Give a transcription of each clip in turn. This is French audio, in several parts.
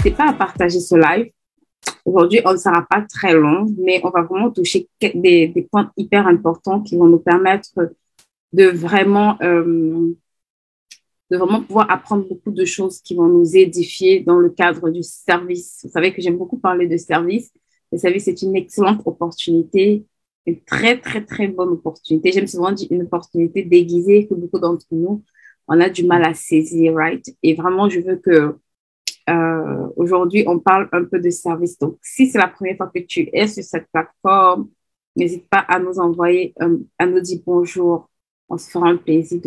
n'hésitez pas à partager ce live. Aujourd'hui, on ne sera pas très long, mais on va vraiment toucher des points hyper importants qui vont nous permettre de vraiment, pouvoir apprendre beaucoup de choses qui vont nous édifier dans le cadre du service. Vous savez que j'aime beaucoup parler de service. Le service est une excellente opportunité, une très, très, très bonne opportunité. J'aime souvent dire une opportunité déguisée que beaucoup d'entre nous, on a du mal à saisir, right? Et vraiment, je veux que aujourd'hui, on parle un peu de service. Donc, si c'est la première fois que tu es sur cette plateforme, n'hésite pas à nous envoyer, à nous dire bonjour. On se fera un plaisir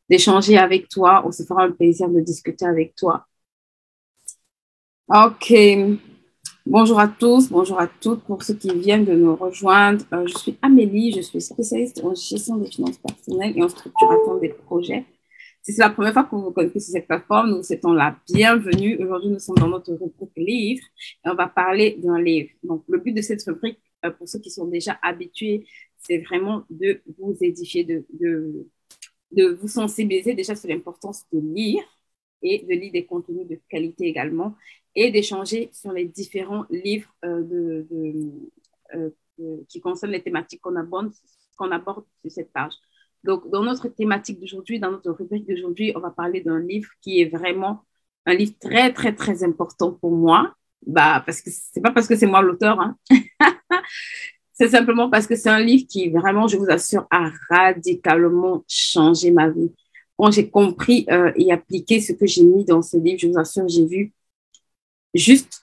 d'échanger avec toi. On se fera un plaisir de discuter avec toi. OK. Bonjour à tous, bonjour à toutes. Pour ceux qui viennent de nous rejoindre, je suis Amélie, je suis spécialiste en gestion des finances personnelles et en structuration des projets. Si c'est la première fois que vous vous connectez sur cette plateforme, nous vous souhaitons la bienvenue. Aujourd'hui, nous sommes dans notre rubrique livre et on va parler d'un livre. Donc, le but de cette rubrique, pour ceux qui sont déjà habitués, c'est vraiment de vous édifier, de vous sensibiliser déjà sur l'importance de lire et de lire des contenus de qualité également et d'échanger sur les différents livres qui concernent les thématiques qu'on aborde sur cette page. Donc, dans notre thématique d'aujourd'hui, dans notre rubrique d'aujourd'hui, on va parler d'un livre qui est vraiment un livre très, très, très important pour moi. Parce que c'est pas parce que c'est moi l'auteur, hein. C'est simplement parce que c'est un livre qui, vraiment, je vous assure, a radicalement changé ma vie. Quand j'ai compris et appliqué ce que j'ai mis dans ce livre, je vous assure, j'ai vu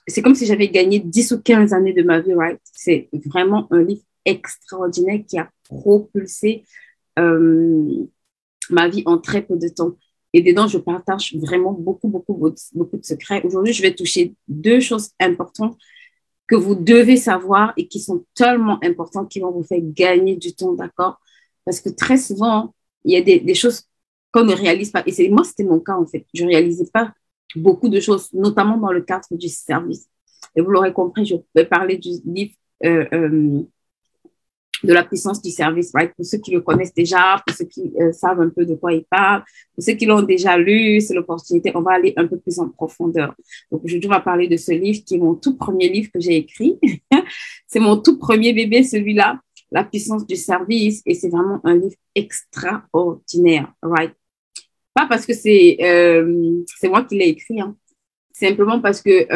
c'est comme si j'avais gagné 10 ou 15 années de ma vie, right? C'est vraiment un livre extraordinaire qui a propulsé ma vie en très peu de temps. Et dedans, je partage vraiment beaucoup, beaucoup, beaucoup de secrets. Aujourd'hui, je vais toucher deux choses importantes que vous devez savoir et qui sont tellement importantes, qui vont vous faire gagner du temps, d'accord? Parce que très souvent, il y a des choses qu'on ne réalise pas. Et moi, c'était mon cas, en fait. Je ne réalisais pas beaucoup de choses, notamment dans le cadre du service. Et vous l'aurez compris, je vais parler du livre de la puissance du service, right? Pour ceux qui le connaissent déjà, pour ceux qui savent un peu de quoi il parle, pour ceux qui l'ont déjà lu, c'est l'opportunité, on va aller un peu plus en profondeur. Donc, aujourd'hui, on va parler de ce livre qui est mon tout premier livre que j'ai écrit. C'est mon tout premier bébé, celui-là, La puissance du service, et c'est vraiment un livre extraordinaire, right? Pas parce que c'est moi qui l'ai écrit, hein. Simplement parce que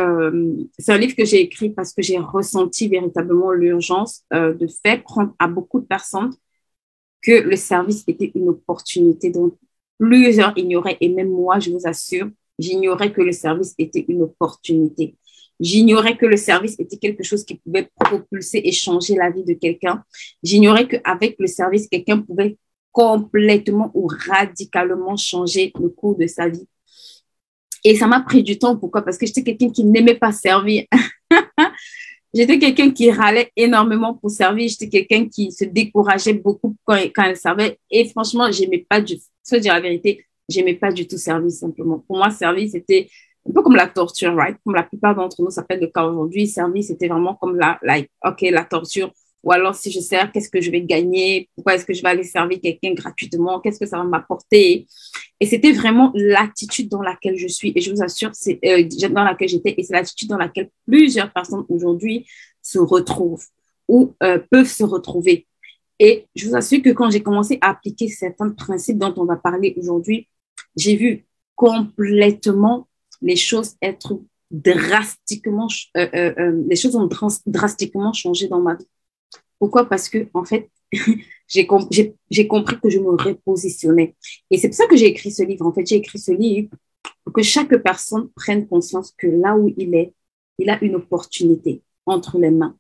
c'est un livre que j'ai écrit parce que j'ai ressenti véritablement l'urgence de faire prendre à beaucoup de personnes que le service était une opportunité dont plusieurs ignoraient. Et même moi, je vous assure, j'ignorais que le service était une opportunité. J'ignorais que le service était quelque chose qui pouvait propulser et changer la vie de quelqu'un. J'ignorais qu'avec le service, quelqu'un pouvait complètement ou radicalement changer le cours de sa vie. Et ça m'a pris du temps. Pourquoi? Parce que j'étais quelqu'un qui n'aimait pas servir. J'étais quelqu'un qui râlait énormément pour servir. J'étais quelqu'un qui se décourageait beaucoup quand elle servait. Et franchement, j'aimais pas du tout. Faut dire la vérité, j'aimais pas du tout servir simplement. Pour moi, servir, c'était un peu comme la torture, right? Comme la plupart d'entre nous s'appellent le cas aujourd'hui. Servir, c'était vraiment comme la torture. Ou alors, si je sers, qu'est-ce que je vais gagner? Pourquoi est-ce que je vais aller servir quelqu'un gratuitement? Qu'est-ce que ça va m'apporter? Et c'était vraiment l'attitude dans laquelle je suis. Et je vous assure, c'est dans laquelle j'étais. Et c'est l'attitude dans laquelle plusieurs personnes aujourd'hui se retrouvent ou peuvent se retrouver. Et je vous assure que quand j'ai commencé à appliquer certains principes dont on va parler aujourd'hui, j'ai vu complètement les choses être drastiquement, les choses ont drastiquement changé dans ma vie. Pourquoi? Parce que, en fait, j'ai compris que je me repositionnais. Et c'est pour ça que j'ai écrit ce livre. En fait, j'ai écrit ce livre pour que chaque personne prenne conscience que là où il est, il a une opportunité entre les mains.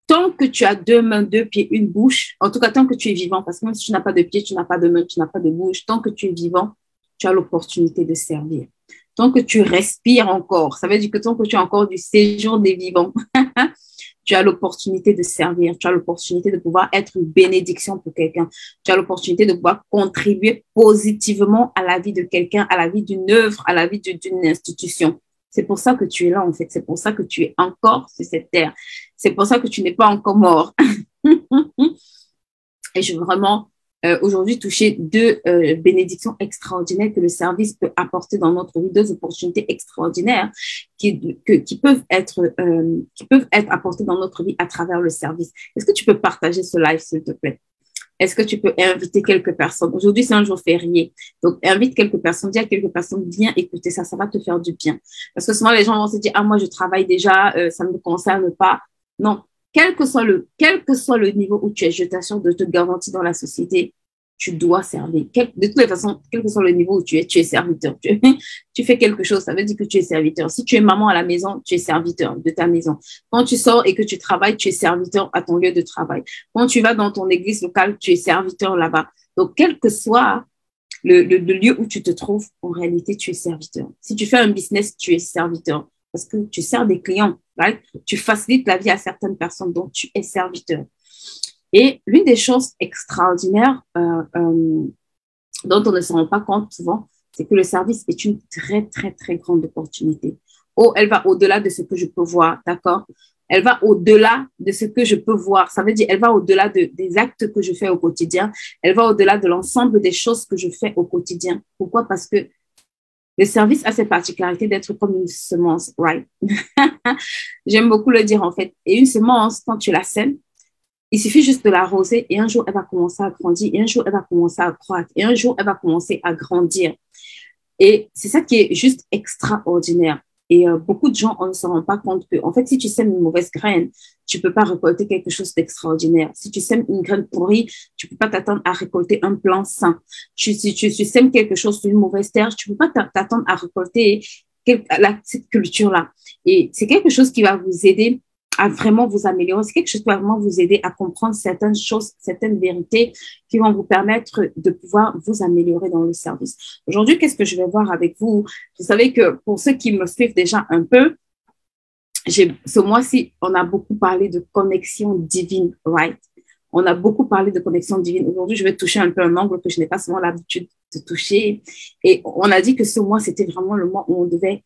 Tant que tu as deux mains, deux pieds, une bouche, en tout cas, tant que tu es vivant, parce que même si tu n'as pas de pieds, tu n'as pas de mains, tu n'as pas de bouche, tant que tu es vivant, tu as l'opportunité de servir. Tant que tu respires encore, ça veut dire que tant que tu as encore du séjour des vivants, tu as l'opportunité de servir, tu as l'opportunité de pouvoir être une bénédiction pour quelqu'un, tu as l'opportunité de pouvoir contribuer positivement à la vie de quelqu'un, à la vie d'une œuvre, à la vie d'une institution. C'est pour ça que tu es là, en fait. C'est pour ça que tu es encore sur cette terre. C'est pour ça que tu n'es pas encore mort. Et je veux vraiment aujourd'hui toucher deux bénédictions extraordinaires que le service peut apporter dans notre vie, deux opportunités extraordinaires qui peuvent être apportées dans notre vie à travers le service. Est-ce que tu peux partager ce live, s'il te plaît? Est-ce que tu peux inviter quelques personnes? Aujourd'hui, c'est un jour férié. Donc, invite quelques personnes, dis à quelques personnes, viens écouter ça, ça va te faire du bien. Parce que souvent, les gens vont se dire, ah, moi, je travaille déjà, ça ne me concerne pas. Non, quel que soit le niveau où tu es, je t'assure de te garantir dans la société, tu dois servir. De toutes les façons, quel que soit le niveau où tu es serviteur. Tu fais quelque chose, ça veut dire que tu es serviteur. Si tu es maman à la maison, tu es serviteur de ta maison. Quand tu sors et que tu travailles, tu es serviteur à ton lieu de travail. Quand tu vas dans ton église locale, tu es serviteur là-bas. Donc, quel que soit le lieu où tu te trouves, en réalité, tu es serviteur. Si tu fais un business, tu es serviteur parce que tu sers des clients. Right? Tu facilites la vie à certaines personnes, donc tu es serviteur. Et l'une des choses extraordinaires dont on ne se rend pas compte souvent, c'est que le service est une très, très, très grande opportunité. Oh, elle va au-delà de ce que je peux voir, d'accord? Elle va au-delà de ce que je peux voir. Ça veut dire, elle va au-delà des actes que je fais au quotidien. Elle va au-delà de l'ensemble des choses que je fais au quotidien. Pourquoi? Parce que le service a cette particularité d'être comme une semence, right? J'aime beaucoup le dire, en fait. Et une semence, quand tu la sèmes, il suffit juste de l'arroser et un jour, elle va commencer à grandir et un jour, elle va commencer à croître et un jour, elle va commencer à grandir. Et c'est ça qui est juste extraordinaire. Et beaucoup de gens, on ne se rend pas compte que, en fait, si tu sèmes une mauvaise graine, tu peux pas récolter quelque chose d'extraordinaire. Si tu sèmes une graine pourrie, tu peux pas t'attendre à récolter un plant sain. Si tu sèmes quelque chose sur une mauvaise terre, tu peux pas t'attendre à récolter cette culture-là. Et c'est quelque chose qui va vous aider à vraiment vous améliorer. C'est quelque chose qui va vraiment vous aider à comprendre certaines choses, certaines vérités qui vont vous permettre de pouvoir vous améliorer dans le service. Aujourd'hui, qu'est-ce que je vais voir avec vous? Vous savez que pour ceux qui me suivent déjà un peu, ce mois-ci, on a beaucoup parlé de connexion divine, right? On a beaucoup parlé de connexion divine. Aujourd'hui, je vais toucher un peu un angle que je n'ai pas souvent l'habitude de toucher. Et on a dit que ce mois, c'était vraiment le mois où on devait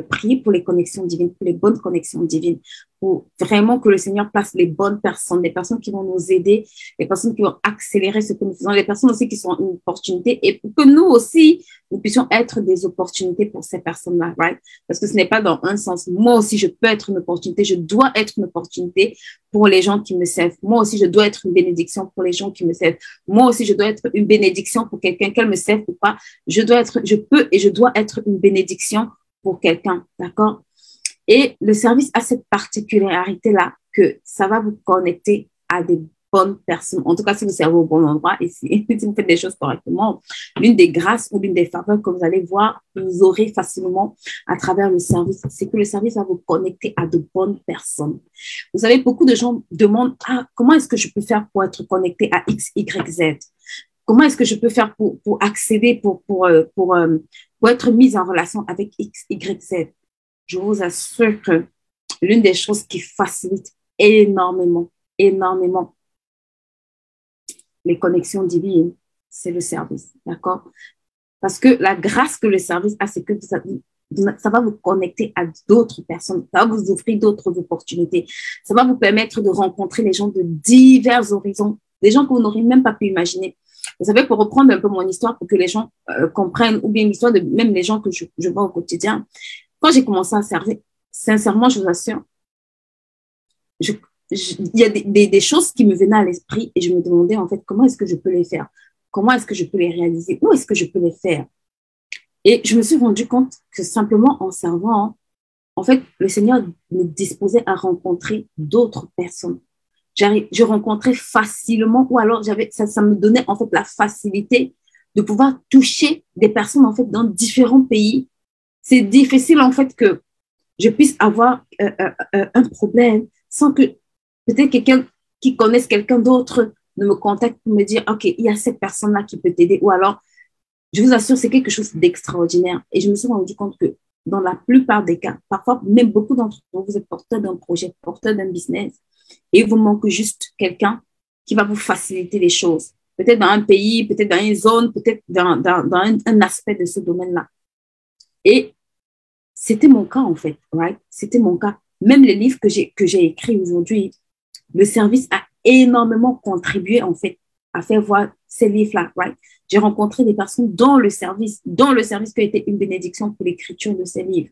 prier pour les connexions divines, pour les bonnes connexions divines, pour vraiment que le Seigneur place les bonnes personnes, les personnes qui vont nous aider, les personnes qui vont accélérer ce que nous faisons, les personnes aussi qui sont une opportunité et pour que nous aussi, nous puissions être des opportunités pour ces personnes-là, right? Parce que ce n'est pas dans un sens. Moi aussi, je peux être une opportunité, je dois être une opportunité pour les gens qui me servent. Moi aussi, je dois être une bénédiction pour les gens qui me servent. Moi aussi, je dois être une bénédiction pour quelqu'un, qu'elle me serve ou pas. Je peux et je dois être une bénédiction pour quelqu'un, d'accord? Et le service a cette particularité-là que ça va vous connecter à des bonnes personnes. En tout cas, si vous servez au bon endroit et si vous faites des choses correctement, l'une des grâces ou l'une des faveurs que vous allez voir, vous aurez facilement à travers le service, c'est que le service va vous connecter à de bonnes personnes. Vous savez, beaucoup de gens demandent, ah, comment est-ce que je peux faire pour être connecté à X, Y, Z? Comment est-ce que je peux faire pour accéder, pour être mise en relation avec X, Y, Z? Je vous assure que l'une des choses qui facilite énormément les connexions divines, c'est le service, d'accord? Parce que la grâce que le service a, c'est que ça va vous connecter à d'autres personnes, ça va vous offrir d'autres opportunités, ça va vous permettre de rencontrer les gens de divers horizons, des gens que vous n'aurez même pas pu imaginer. Vous savez, pour reprendre un peu mon histoire, pour que les gens comprennent, ou bien l'histoire de même les gens que je vois au quotidien, quand j'ai commencé à servir, sincèrement, je vous assure, il y a des choses qui me venaient à l'esprit et je me demandais en fait comment est-ce que je peux les faire, comment est-ce que je peux les réaliser, où est-ce que je peux les faire. Et je me suis rendu compte que simplement en servant, en fait, le Seigneur me disposait à rencontrer d'autres personnes. Je rencontrais facilement, ou alors ça me donnait en fait la facilité de pouvoir toucher des personnes en fait dans différents pays. C'est difficile en fait que je puisse avoir un problème sans que peut-être quelqu'un qui connaisse quelqu'un d'autre ne me contacte pour me dire, OK, il y a cette personne-là qui peut t'aider. Ou alors, je vous assure, c'est quelque chose d'extraordinaire. Et je me suis rendu compte que dans la plupart des cas, parfois même beaucoup d'entre vous, vous êtes porteur d'un projet, porteur d'un business, et il vous manque juste quelqu'un qui va vous faciliter les choses. Peut-être dans un pays, peut-être dans une zone, peut-être dans un aspect de ce domaine-là. Et c'était mon cas, en fait, right? C'était mon cas. Même les livres que j'ai écrits aujourd'hui, le service a énormément contribué, en fait, à faire voir ces livres-là, right? J'ai rencontré des personnes dans le service qui a été une bénédiction pour l'écriture de ces livres.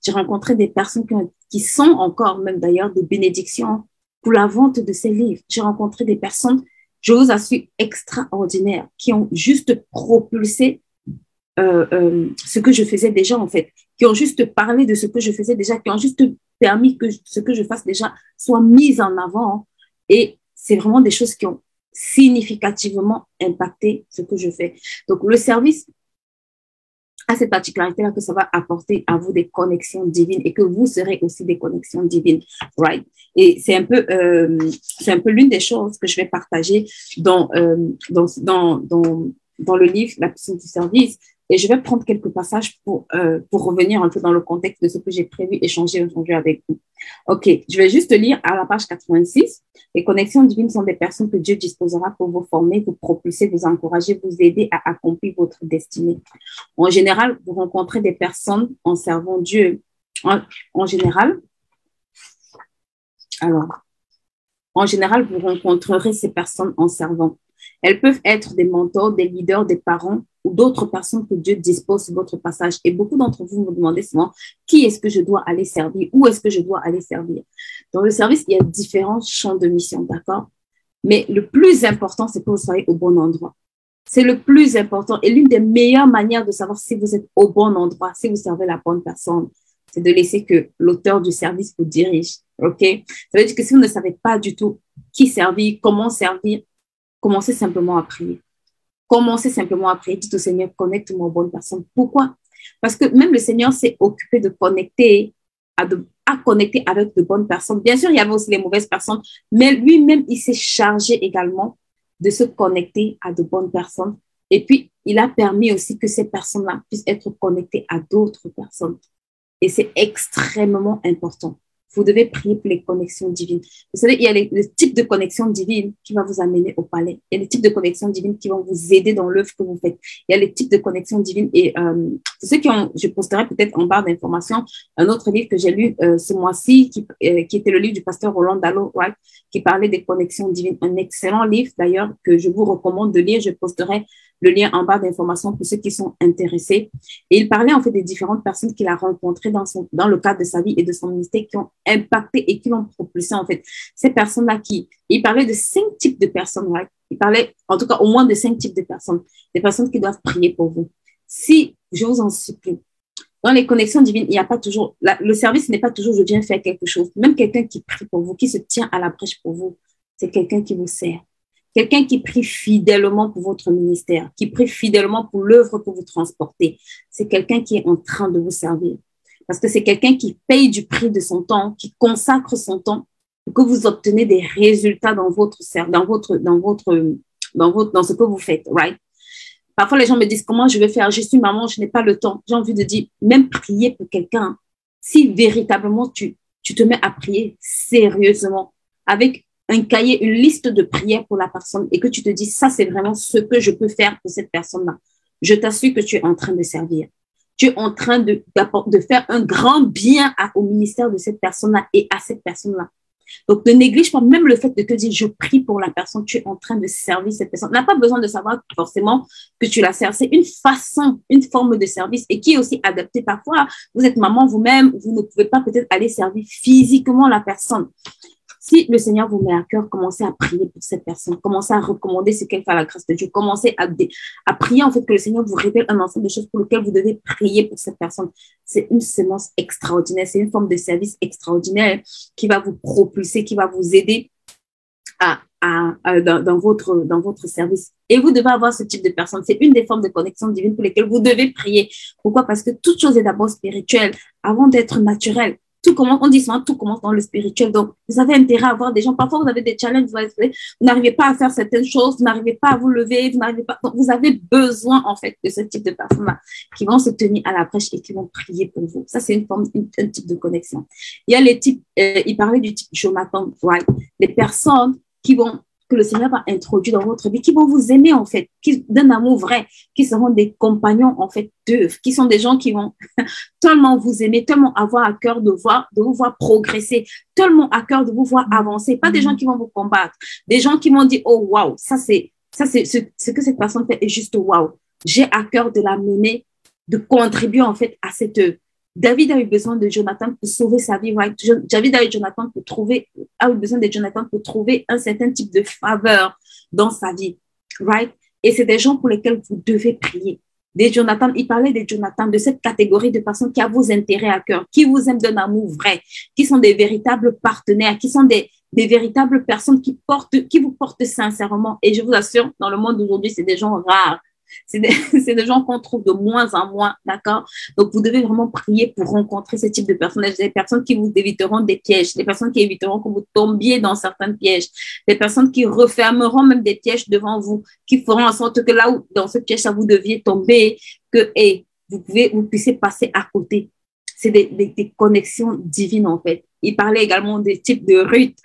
J'ai rencontré des personnes qui sont encore même d'ailleurs des bénédictions pour la vente de ces livres. J'ai rencontré des personnes, je vous assure, extraordinaires, qui ont juste propulsé ce que je faisais déjà en fait, qui ont juste parlé de ce que je faisais déjà, qui ont juste permis que ce que je fasse déjà soit mis en avant. Et c'est vraiment des choses qui ont significativement impacté ce que je fais. Donc, le service a cette particularité-là que ça va apporter à vous des connexions divines et que vous serez aussi des connexions divines, right? Et c'est un peu l'une des choses que je vais partager dans le livre, La puissance du service. Et je vais prendre quelques passages pour revenir un peu dans le contexte de ce que j'ai prévu échanger aujourd'hui avec vous. OK, je vais juste lire à la page 86. Les connexions divines sont des personnes que Dieu disposera pour vous former, vous propulser, vous encourager, vous aider à accomplir votre destinée. En général, vous rencontrez des personnes en servant Dieu. En général, vous rencontrerez ces personnes en servant. Elles peuvent être des mentors, des leaders, des parents ou d'autres personnes que Dieu dispose sur votre passage. Et beaucoup d'entre vous me demandez souvent, qui est-ce que je dois aller servir? Où est-ce que je dois aller servir? Dans le service, il y a différents champs de mission, d'accord? Mais le plus important, c'est que vous soyez au bon endroit. C'est le plus important. Et l'une des meilleures manières de savoir si vous êtes au bon endroit, si vous servez la bonne personne, c'est de laisser que l'auteur du service vous dirige. OK? Ça veut dire que si vous ne savez pas du tout qui servir, comment servir, commencez simplement à prier. Commencez simplement à prier. Dites au Seigneur, connecte-moi aux bonnes personnes. Pourquoi? Parce que même le Seigneur s'est occupé de connecter, à connecter avec de bonnes personnes. Bien sûr, il y avait aussi les mauvaises personnes, mais lui-même, il s'est chargé également de se connecter à de bonnes personnes. Et puis, il a permis aussi que ces personnes-là puissent être connectées à d'autres personnes. Et c'est extrêmement important. Vous devez prier pour les connexions divines. Vous savez, il y a le type de connexion divine qui va vous amener au palais. Il y a les types de connexions divines qui vont vous aider dans l'œuvre que vous faites. Il y a les types de connexions divines. Et pour ceux je posterai peut-être en barre d'informations un autre livre que j'ai lu ce mois-ci, qui était le livre du pasteur Roland Dallot, right, qui parlait des connexions divines. Un excellent livre, d'ailleurs, que je vous recommande de lire. Je posterai le lien en barre d'informations pour ceux qui sont intéressés. Et il parlait en fait des différentes personnes qu'il a rencontrées dans le cadre de sa vie et de son ministère qui ont impacté et qui l'ont propulsé en fait. Ces personnes-là il parlait de 5 types de personnes, right? Il parlait en tout cas au moins de 5 types de personnes. Des personnes qui doivent prier pour vous. Si, je vous en supplie, dans les connexions divines, il n'y a pas toujours, le service n'est pas toujours je viens faire quelque chose. Même quelqu'un qui prie pour vous, qui se tient à la brèche pour vous, c'est quelqu'un qui vous sert. Quelqu'un qui prie fidèlement pour votre ministère, qui prie fidèlement pour l'œuvre que vous transportez. C'est quelqu'un qui est en train de vous servir. Parce que c'est quelqu'un qui paye du prix de son temps, qui consacre son temps pour que vous obtenez des résultats dans ce que vous faites, right? Parfois, les gens me disent comment je vais faire. Je suis maman, je n'ai pas le temps. J'ai envie de dire, même prier pour quelqu'un, si véritablement tu te mets à prier sérieusement, avec un cahier, une liste de prières pour la personne et que tu te dis, ça, c'est vraiment ce que je peux faire pour cette personne-là. Je t'assure que tu es en train de servir. Tu es en train de faire un grand bien au ministère de cette personne-là et à cette personne-là. Donc, ne néglige pas même le fait de te dire, je prie pour la personne, tu es en train de servir cette personne. On n'a pas besoin de savoir forcément que tu la sers. C'est une façon, une forme de service et qui est aussi adaptée. Parfois, vous êtes maman vous-même, vous ne pouvez pas peut-être aller servir physiquement la personne. Si le Seigneur vous met à cœur, commencez à prier pour cette personne. Commencez à recommander ce qu'elle fait à la grâce de Dieu. Commencez à prier, en fait, que le Seigneur vous révèle un ensemble de choses pour lesquelles vous devez prier pour cette personne. C'est une semence extraordinaire. C'est une forme de service extraordinaire qui va vous propulser, qui va vous aider dans votre service. Et vous devez avoir ce type de personne. C'est une des formes de connexion divine pour lesquelles vous devez prier. Pourquoi? Parce que toute chose est d'abord spirituelle avant d'être naturelle. On dit souvent, tout commence dans le spirituel. Donc, vous avez intérêt à avoir des gens. Parfois, vous avez des challenges, vous n'arrivez pas à faire certaines choses, vous n'arrivez pas à vous lever, donc, vous avez besoin, en fait, de ce type de personnes-là qui vont se tenir à la brèche et qui vont prier pour vous. Ça, c'est un type de connexion. Il y a les types, il parlait du type Jonathan, right? Les personnes que le Seigneur va introduire dans votre vie, qui vont vous aimer, en fait, d'un amour vrai, qui seront des compagnons, en fait, d'œuvre, qui sont des gens qui vont tellement vous aimer, tellement avoir à cœur de vous voir progresser, tellement à cœur de vous voir avancer. Pas des gens qui vont vous combattre, des gens qui vont dire, oh, waouh, ça, Ça, c'est ce que cette personne fait est juste waouh. J'ai à cœur de la mener, de contribuer en fait à cette œuvre. David a eu besoin de Jonathan pour sauver sa vie, right? David a eu besoin de Jonathan pour trouver un certain type de faveur dans sa vie, right? Et c'est des gens pour lesquels vous devez prier. Des Jonathan, il parlait des Jonathan, de cette catégorie de personnes qui a vos intérêts à cœur, qui vous aiment d'un amour vrai, qui sont des véritables partenaires, qui sont des véritables personnes qui vous portent sincèrement. Et je vous assure, dans le monde d'aujourd'hui, c'est des gens rares. C'est des gens qu'on trouve de moins en moins, d'accord? Donc, vous devez vraiment prier pour rencontrer ce type de personnes. Des personnes qui vous éviteront des pièges, des personnes qui éviteront que vous tombiez dans certains pièges, des personnes qui refermeront même des pièges devant vous, qui feront en sorte que là où, dans ce piège, ça vous deviez tomber, que, vous puissiez passer à côté. C'est des connexions divines, en fait. Il parlait également des types de Ruth,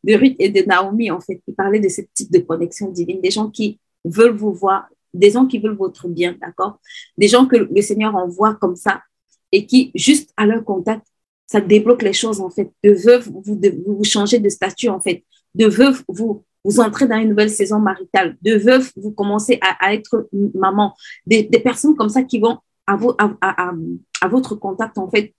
de Ruth et de Naomi, en fait. Il parlait de ce type de connexion divine, des gens qui veulent vous voir, des gens qui veulent votre bien, d'accord? Des gens que le Seigneur envoie comme ça et qui, juste à leur contact, ça débloque les choses, en fait. De veuve, vous changez de statut, en fait. De veuve, vous entrez dans une nouvelle saison maritale. De veuve, vous commencez à être maman. Des personnes comme ça qui vont à votre contact, en fait,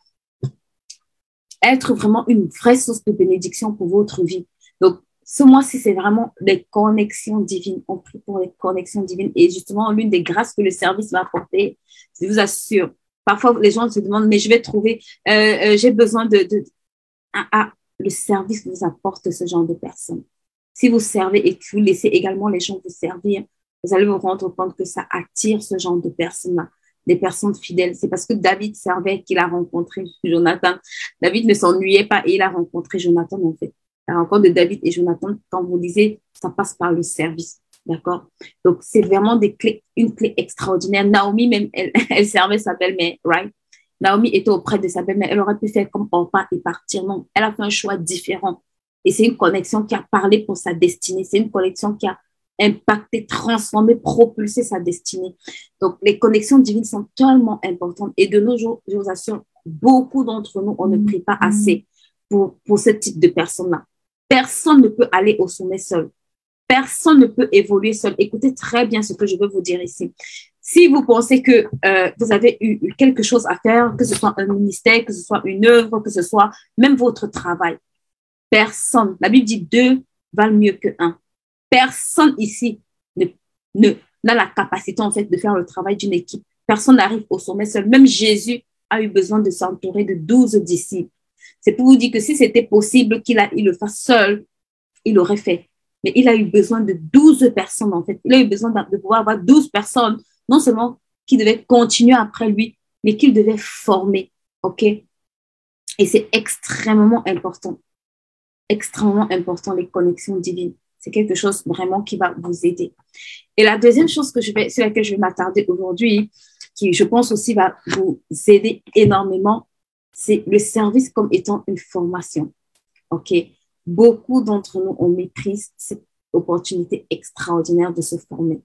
être vraiment une vraie source de bénédiction pour votre vie. Donc, ce mois-ci, c'est vraiment des connexions divines. On prie pour les connexions divines. Et justement, l'une des grâces que le service va apporter, je vous assure, parfois les gens se demandent, mais je vais trouver, j'ai besoin le service vous apporte ce genre de personnes. Si vous servez et que vous laissez également les gens vous servir, vous allez vous rendre compte que ça attire ce genre de personnes-là, des personnes fidèles. C'est parce que David servait qu'il a rencontré Jonathan. David ne s'ennuyait pas et il a rencontré Jonathan, en fait. La rencontre de David et Jonathan, quand vous lisez, ça passe par le service, d'accord? Donc, c'est vraiment une clé extraordinaire. Naomi, même, elle servait sa belle-mère, right? Naomi était auprès de sa belle-mère. Elle aurait pu faire comme Orpah et partir. Non, elle a fait un choix différent. Et c'est une connexion qui a parlé pour sa destinée. C'est une connexion qui a impacté, transformé, propulsé sa destinée. Donc, les connexions divines sont tellement importantes. Et de nos jours, je vous assure, beaucoup d'entre nous, on ne prie pas assez pour ce type de personnes-là. Personne ne peut aller au sommet seul. Personne ne peut évoluer seul. Écoutez très bien ce que je veux vous dire ici. Si vous pensez que vous avez eu quelque chose à faire, que ce soit un ministère, que ce soit une œuvre, que ce soit même votre travail, personne, la Bible dit 2 valent mieux que 1. Personne ici n'a la capacité en fait de faire le travail d'une équipe. Personne n'arrive au sommet seul. Même Jésus a eu besoin de s'entourer de 12 disciples. C'est pour vous dire que si c'était possible qu'il le fasse seul, il l'aurait fait. Mais il a eu besoin de 12 personnes, en fait. Il a eu besoin de pouvoir avoir 12 personnes, non seulement qui devaient continuer après lui, mais qu'il devait former, OK? Et c'est extrêmement important, les connexions divines. C'est quelque chose vraiment qui va vous aider. Et la deuxième chose sur laquelle je vais m'attarder aujourd'hui, qui, je pense aussi, va vous aider énormément, c'est le service comme étant une formation. OK? Beaucoup d'entre nous, on méprise cette opportunité extraordinaire de se former.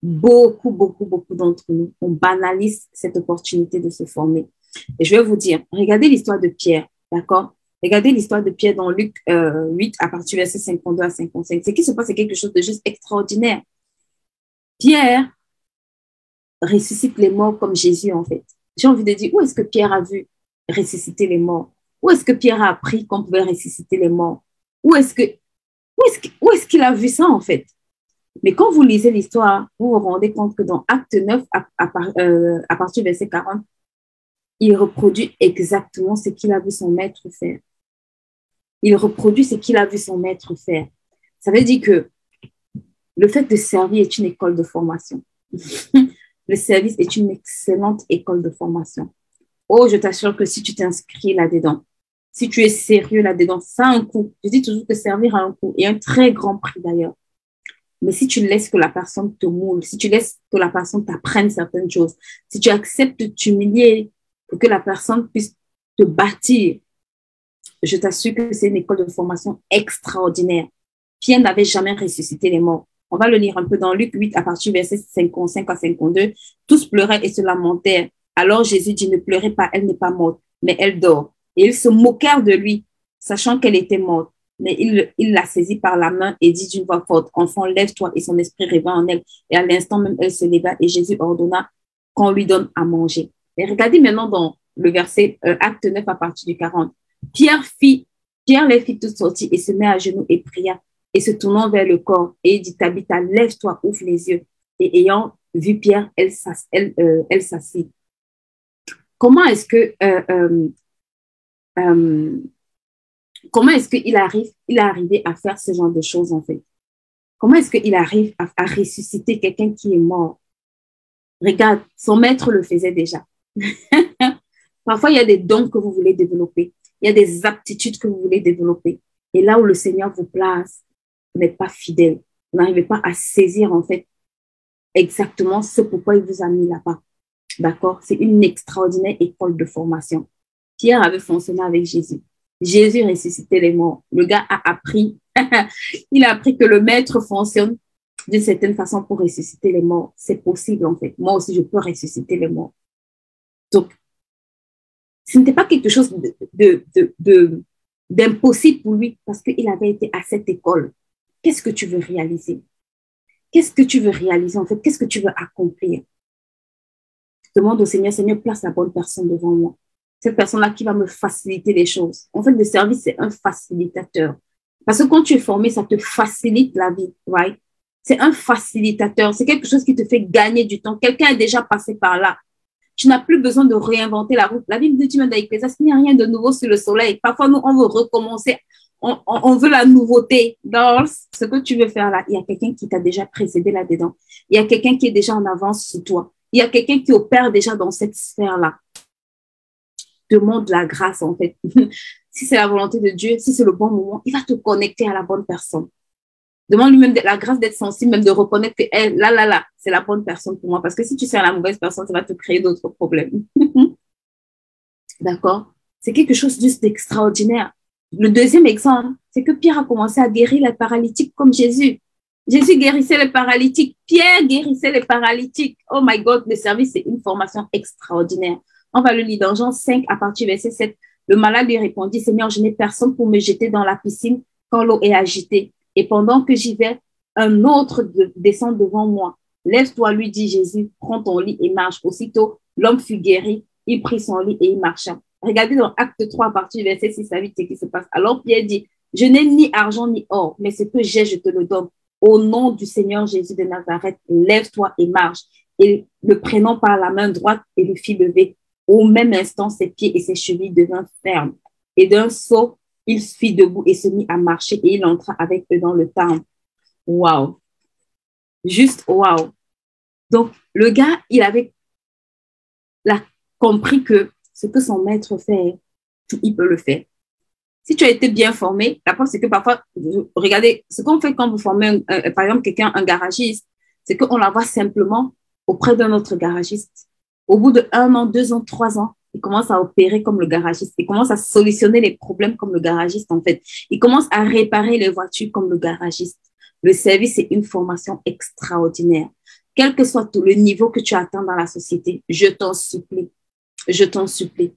Beaucoup d'entre nous, on banalise cette opportunité de se former. Et je vais vous dire, regardez l'histoire de Pierre, d'accord? Regardez l'histoire de Pierre dans Luc 8, à partir du verset 52 à 55. Ce qui se passe, c'est quelque chose de juste extraordinaire. Pierre ressuscite les morts comme Jésus, en fait. J'ai envie de dire, où est-ce que Pierre a vu ressusciter les morts? Où est-ce que Pierre a appris qu'on pouvait ressusciter les morts? Où est-ce qu'il a vu ça, en fait? Mais quand vous lisez l'histoire, vous vous rendez compte que dans Acte 9, à partir du verset 40, il reproduit exactement ce qu'il a vu son maître faire. Il reproduit ce qu'il a vu son maître faire. Ça veut dire que le fait de servir est une école de formation. Le service est une excellente école de formation. Oh, je t'assure que si tu t'inscris là-dedans, si tu es sérieux là-dedans, ça a un coût. Je dis toujours que servir a un coût et un très grand prix d'ailleurs. Mais si tu laisses que la personne te moule, si tu laisses que la personne t'apprenne certaines choses, si tu acceptes de t'humilier pour que la personne puisse te bâtir, je t'assure que c'est une école de formation extraordinaire. Pierre n'avait jamais ressuscité les morts. On va le lire un peu dans Luc 8, à partir du verset 55 à 52. Tous pleuraient et se lamentèrent. Alors Jésus dit, ne pleurez pas, elle n'est pas morte, mais elle dort. Et ils se moquèrent de lui, sachant qu'elle était morte. mais il la saisit par la main et dit d'une voix forte, enfant, lève-toi, et son esprit revint en elle. Et à l'instant même, elle se leva et Jésus ordonna qu'on lui donne à manger. Et regardez maintenant dans le verset acte 9 à partir du 40. Pierre les fit toutes sortir et se met à genoux et pria et se tournant vers le corps et il dit Tabitha, lève-toi, ouvre les yeux. Et ayant vu Pierre, elle s'assit. Comment est-ce que comment est-ce qu'il est arrivé à faire ce genre de choses en fait? Comment est-ce qu'il arrive à ressusciter quelqu'un qui est mort? Regarde, son maître le faisait déjà. Parfois, il y a des dons que vous voulez développer. Il y a des aptitudes que vous voulez développer. Et là où le Seigneur vous place, vous n'êtes pas fidèle. Vous n'arrivez pas à saisir en fait exactement ce pourquoi il vous a mis là-bas. D'accord? C'est une extraordinaire école de formation. Pierre avait fonctionné avec Jésus. Jésus ressuscitait les morts. Le gars a appris, il a appris que le maître fonctionne d'une certaine façon pour ressusciter les morts. C'est possible en fait. Moi aussi, je peux ressusciter les morts. Donc, ce n'était pas quelque chose d'impossible pour lui parce qu'il avait été à cette école. Qu'est-ce que tu veux réaliser? Qu'est-ce que tu veux réaliser en fait? Qu'est-ce que tu veux accomplir? Demande au Seigneur, Seigneur, place la bonne personne devant moi. Cette personne-là qui va me faciliter les choses. En fait, le service, c'est un facilitateur. Parce que quand tu es formé, ça te facilite la vie, right? C'est un facilitateur. C'est quelque chose qui te fait gagner du temps. Quelqu'un est déjà passé par là. Tu n'as plus besoin de réinventer la route. La Bible dit même dans l'Ecclésiaste qu'il n'y a rien de nouveau sur le soleil. Parfois, nous, on veut recommencer. On veut la nouveauté. Dans ce que tu veux faire là, il y a quelqu'un qui t'a déjà précédé là-dedans. Il y a quelqu'un qui est déjà en avance sur toi. Il y a quelqu'un qui opère déjà dans cette sphère-là. Demande la grâce, en fait. Si c'est la volonté de Dieu, si c'est le bon moment, il va te connecter à la bonne personne. Demande lui-même la grâce d'être sensible, même de reconnaître que là, c'est la bonne personne pour moi. Parce que si tu sers la mauvaise personne, ça va te créer d'autres problèmes. D'accord? C'est quelque chose juste d'extraordinaire. Le deuxième exemple, c'est que Pierre a commencé à guérir les paralytiques comme Jésus. Jésus guérissait les paralytiques. Pierre guérissait les paralytiques. Oh my God, le service, c'est une formation extraordinaire. On va le lire dans Jean 5 à partir du verset 7. Le malade lui répondit, Seigneur, je n'ai personne pour me jeter dans la piscine quand l'eau est agitée. Et pendant que j'y vais, un autre descend devant moi. Lève-toi, lui dit Jésus, prends ton lit et marche. Aussitôt, l'homme fut guéri, il prit son lit et il marcha. Regardez dans Acte 3 à partir du verset 6 à 8, ce qui se passe. Alors Pierre dit, je n'ai ni argent ni or, mais ce que j'ai, je te le donne. Au nom du Seigneur Jésus de Nazareth, lève-toi et marche. Et le prenant par la main droite et le fit lever. Au même instant, ses pieds et ses chevilles devinrent fermes. Et d'un saut, il se fit debout et se mit à marcher et il entra avec eux dans le temple. Wow! Juste wow! Donc, le gars, il avait compris que ce que son maître fait, il peut le faire. Si tu as été bien formé, la preuve, c'est que parfois, regardez, ce qu'on fait quand vous formez, par exemple, quelqu'un, un garagiste, c'est qu'on l'envoie simplement auprès d'un autre garagiste. Au bout de 1 an, 2 ans, 3 ans, il commence à opérer comme le garagiste. Il commence à solutionner les problèmes comme le garagiste, en fait. Il commence à réparer les voitures comme le garagiste. Le service, c'est une formation extraordinaire. Quel que soit le niveau que tu atteins dans la société, je t'en supplie. Je t'en supplie.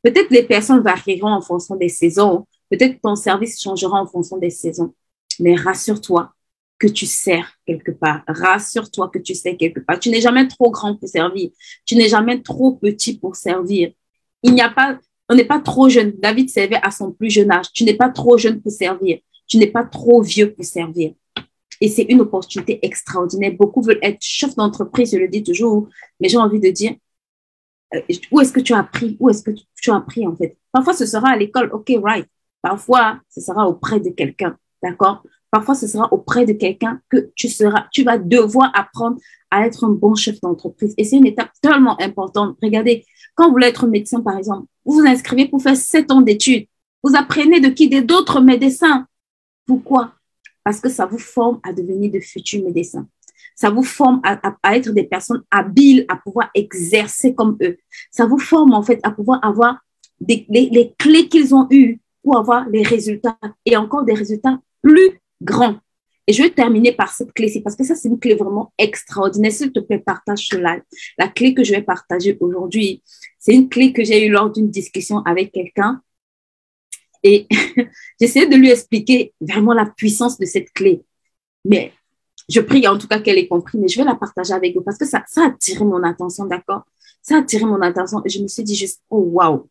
Peut-être les personnes varieront en fonction des saisons. Peut-être ton service changera en fonction des saisons. Mais rassure-toi que tu sers quelque part. Rassure-toi que tu sers quelque part. Tu n'es jamais trop grand pour servir. Tu n'es jamais trop petit pour servir. On n'est pas trop jeune. David servait à son plus jeune âge. Tu n'es pas trop jeune pour servir. Tu n'es pas trop vieux pour servir. Et c'est une opportunité extraordinaire. Beaucoup veulent être chef d'entreprise, je le dis toujours, mais j'ai envie de dire, où est-ce que tu as appris? Où est-ce que tu as appris en fait? Parfois, ce sera à l'école, ok, right. Parfois, ce sera auprès de quelqu'un, d'accord? Parfois, ce sera auprès de quelqu'un que tu vas devoir apprendre à être un bon chef d'entreprise. Et c'est une étape tellement importante. Regardez, quand vous voulez être médecin, par exemple, vous vous inscrivez pour faire 7 ans d'études. Vous apprenez de qui? D'autres médecins. Pourquoi? Parce que ça vous forme à devenir de futurs médecins. Ça vous forme à être des personnes habiles, à pouvoir exercer comme eux. Ça vous forme en fait à pouvoir avoir les clés qu'ils ont eues pour avoir les résultats et encore des résultats plus grands. Et je vais terminer par cette clé-ci parce que ça, c'est une clé vraiment extraordinaire. S'il te plaît, partage ce live. La clé que je vais partager aujourd'hui, c'est une clé que j'ai eue lors d'une discussion avec quelqu'un. Et j'essayais de lui expliquer vraiment la puissance de cette clé. Mais je prie en tout cas qu'elle ait compris, mais je vais la partager avec vous parce que ça a attiré mon attention, d'accord? Ça a attiré mon attention et je me suis dit juste, oh waouh,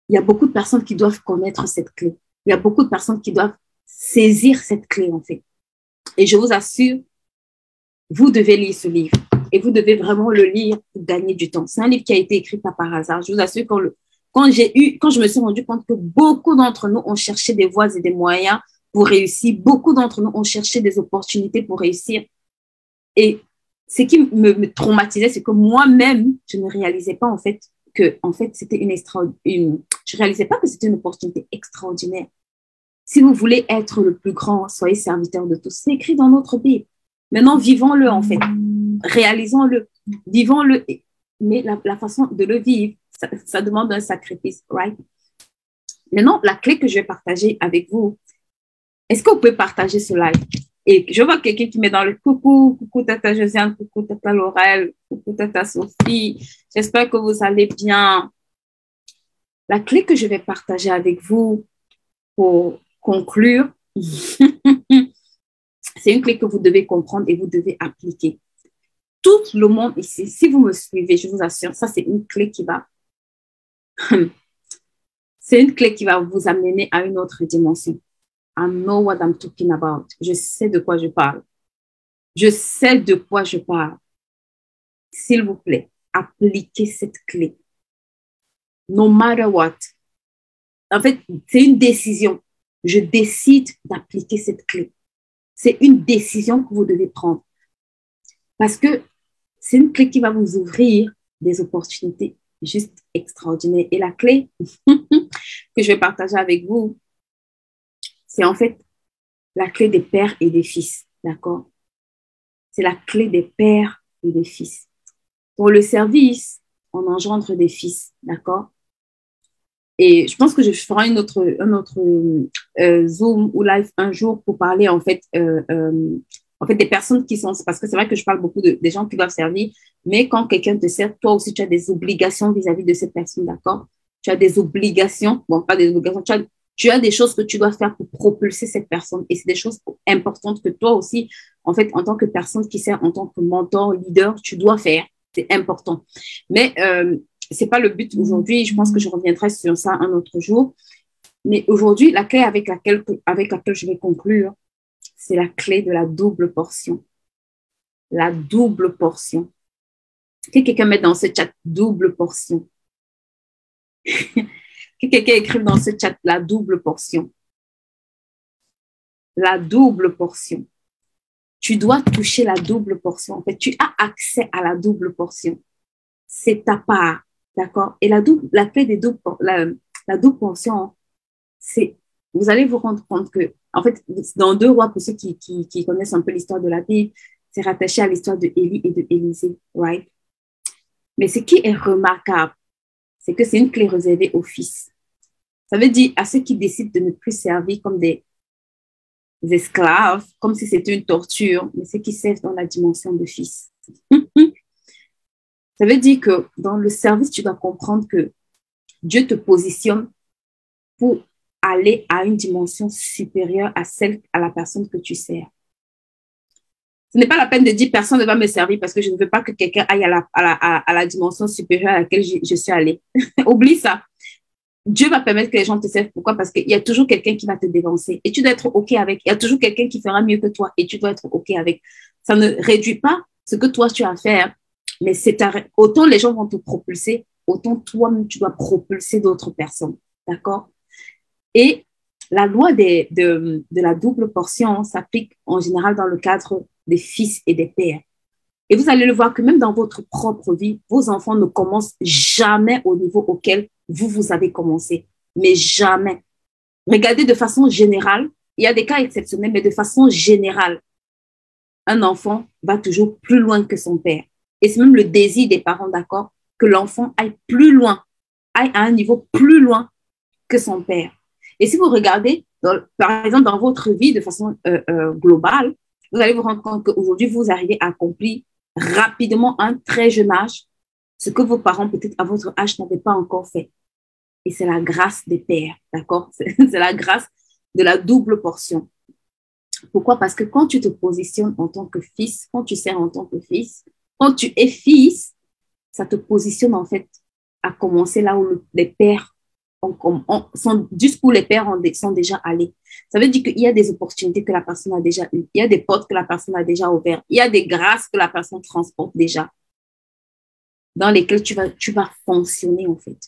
il y a beaucoup de personnes qui doivent connaître cette clé. Il y a beaucoup de personnes qui doivent saisir cette clé en fait. Et je vous assure, vous devez lire ce livre et vous devez vraiment le lire pour gagner du temps. C'est un livre qui a été écrit pas par hasard. Je vous assure, quand je me suis rendu compte que beaucoup d'entre nous ont cherché des voies et des moyens pour réussir, beaucoup d'entre nous ont cherché des opportunités pour réussir. Et ce qui me traumatisait, c'est que moi-même, je ne réalisais pas en fait que c'était je réalisais pas que c'était une opportunité extraordinaire. Si vous voulez être le plus grand, soyez serviteur de tous. C'est écrit dans notre Bible. Maintenant, vivons-le en fait. Réalisons-le. Vivons-le. Mais la façon de le vivre, ça demande un sacrifice, right? Maintenant, la clé que je vais partager avec vous, est-ce que vous pouvez partager ce live? Et je vois quelqu'un qui met dans le coucou Tata Josiane, coucou Tata Laurel, coucou Tata Sophie. J'espère que vous allez bien. La clé que je vais partager avec vous pour conclure, c'est une clé que vous devez comprendre et vous devez appliquer. Tout le monde ici, si vous me suivez, je vous assure, ça c'est une clé qui va vous amener à une autre dimension. I know what I'm talking about. Je sais de quoi je parle. Je sais de quoi je parle. S'il vous plaît, appliquez cette clé. No matter what. En fait, c'est une décision. Je décide d'appliquer cette clé. C'est une décision que vous devez prendre. Parce que c'est une clé qui va vous ouvrir des opportunités juste extraordinaires. Et la clé que je vais partager avec vous, c'est en fait la clé des pères et des fils. D'accord? C'est la clé des pères et des fils. Pour le service, on engendre des fils. D'accord? Et je pense que je ferai un autre Zoom ou live un jour pour parler en fait des personnes qui sont, parce que c'est vrai que je parle beaucoup des gens qui doivent servir, mais quand quelqu'un te sert, toi aussi tu as des obligations vis-à-vis de cette personne, d'accord? Tu as des obligations, bon pas des obligations, tu as des choses que tu dois faire pour propulser cette personne et c'est des choses importantes que toi aussi, en fait, en tant que personne qui sert, en tant que mentor, leader, tu dois faire, c'est important. Mais c'est pas le but aujourd'hui. Je pense que je reviendrai sur ça un autre jour. Mais aujourd'hui, la clé avec laquelle je vais conclure, c'est la clé de la double portion. La double portion. Que quelqu'un mette dans ce chat double portion. Que quelqu'un écrive dans ce chat la double portion. La double portion. Tu dois toucher la double portion. En fait, tu as accès à la double portion. C'est ta part. D'accord? Et la clé des la double portion, c'est, vous allez vous rendre compte que, en fait, dans 2 Rois, pour ceux qui connaissent un peu l'histoire de la Bible, c'est rattaché à l'histoire de Élie et de Élisée, right? Mais ce qui est remarquable, c'est que c'est une clé réservée aux fils. Ça veut dire à ceux qui décident de ne plus servir comme des esclaves, comme si c'était une torture, mais ceux qui servent dans la dimension de fils. Ça veut dire que dans le service, tu dois comprendre que Dieu te positionne pour aller à une dimension supérieure à la personne que tu sers. Ce n'est pas la peine de dire personne ne va me servir parce que je ne veux pas que quelqu'un aille à la dimension supérieure à laquelle je suis allée. Oublie ça. Dieu va permettre que les gens te servent. Pourquoi? Parce qu'il y a toujours quelqu'un qui va te dévancer et tu dois être OK avec. Il y a toujours quelqu'un qui fera mieux que toi et tu dois être OK avec. Ça ne réduit pas ce que toi tu as à faire. Mais autant les gens vont te propulser, autant toi-même, tu dois propulser d'autres personnes. D'accord? Et la loi de la double portion s'applique en général dans le cadre des fils et des pères. Et vous allez le voir que même dans votre propre vie, vos enfants ne commencent jamais au niveau auquel vous avez commencé. Mais jamais. Regardez de façon générale. Il y a des cas exceptionnels, mais de façon générale, un enfant va toujours plus loin que son père. Et c'est même le désir des parents, d'accord, que l'enfant aille plus loin, aille à un niveau plus loin que son père. Et si vous regardez, par exemple, dans votre vie de façon globale, vous allez vous rendre compte qu'aujourd'hui, vous arrivez à accomplir rapidement, à un très jeune âge, ce que vos parents, peut-être à votre âge, n'avaient pas encore fait. Et c'est la grâce des pères, d'accord? C'est la grâce de la double portion. Pourquoi? Parce que quand tu te positionnes en tant que fils, quand tu sers en tant que fils, quand tu es fils, ça te positionne en fait à commencer là où les pères sont, jusqu'où les pères sont déjà allés. Ça veut dire qu'il y a des opportunités que la personne a déjà eues, il y a des portes que la personne a déjà ouvertes, il y a des grâces que la personne transporte déjà, dans lesquelles tu vas fonctionner en fait,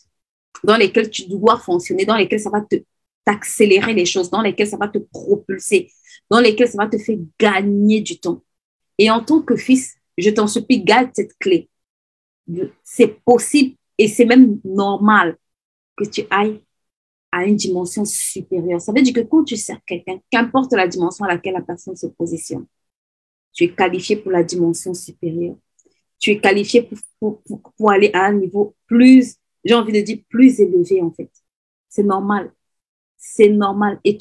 dans lesquelles tu dois fonctionner, dans lesquelles ça va t'accélérer les choses, dans lesquelles ça va te propulser, dans lesquelles ça va te faire gagner du temps. Et en tant que fils, je t'en supplie, garde cette clé. C'est possible et c'est même normal que tu ailles à une dimension supérieure. Ça veut dire que quand tu sers quelqu'un, qu'importe la dimension à laquelle la personne se positionne, tu es qualifié pour la dimension supérieure. Tu es qualifié pour aller à un niveau plus, j'ai envie de dire, plus élevé en fait. C'est normal. C'est normal. Et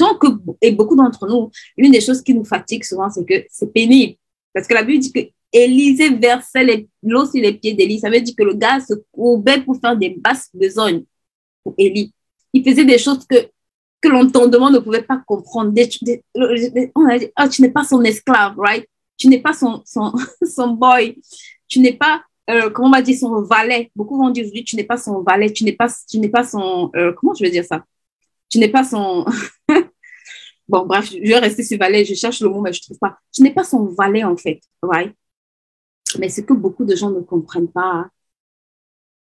beaucoup d'entre nous, l'une des choses qui nous fatigue souvent, c'est que c'est pénible. Parce que la Bible dit que Élisée versait l'eau sur les pieds d'Élie. Ça veut dire que le gars se courbait pour faire des basses besognes pour Élie. Il faisait des choses que l'entendement ne pouvait pas comprendre. On a dit, oh, tu n'es pas son esclave, right? Tu n'es pas son boy. Tu n'es pas, comment on va dire, son valet. Beaucoup vont dire aujourd'hui, tu n'es pas son valet. Tu n'es pas son, comment je vais dire ça? Tu n'es pas son... Bon, bref, je vais rester sur valet. Je cherche le mot, mais je ne trouve pas. Tu n'es pas son valet, en fait, right? Mais ce que beaucoup de gens ne comprennent pas,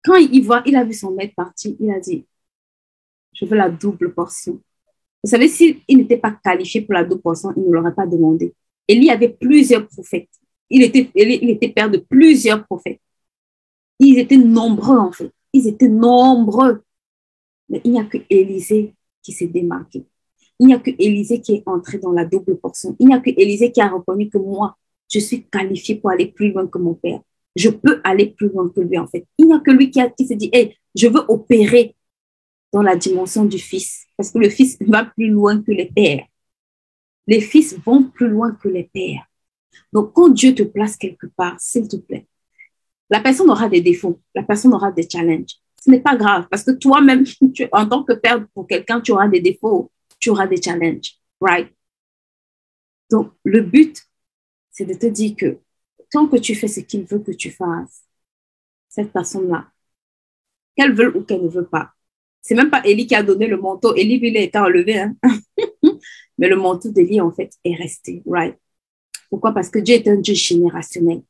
quand il a vu son maître partir, il a dit, je veux la double portion. Vous savez, s'il n'était pas qualifié pour la double portion, il ne l'aurait pas demandé. Élie avait plusieurs prophètes. Il était père de plusieurs prophètes. Ils étaient nombreux, en fait. Ils étaient nombreux. Mais il n'y a que Élisée qui s'est démarqué. Il n'y a que Élisée qui est entré dans la double portion. Il n'y a que Élisée qui a reconnu que moi, je suis qualifié pour aller plus loin que mon père. Je peux aller plus loin que lui, en fait. Il n'y a que lui qui s'est dit, hey, je veux opérer dans la dimension du fils. Parce que le fils va plus loin que les pères. Les fils vont plus loin que les pères. Donc, quand Dieu te place quelque part, s'il te plaît, la personne aura des défauts, la personne aura des challenges. Ce n'est pas grave parce que toi-même, en tant que père pour quelqu'un, tu auras des défauts, tu auras des challenges, right? Donc, le but, c'est de te dire que tant que tu fais ce qu'il veut que tu fasses, cette personne-là, qu'elle veut ou qu'elle ne veut pas, c'est même pas Élie qui a donné le manteau. Élie, il a été enlevé, hein? Mais le manteau d'Élie, en fait, est resté, right? Pourquoi? Parce que Dieu est un Dieu générationnel.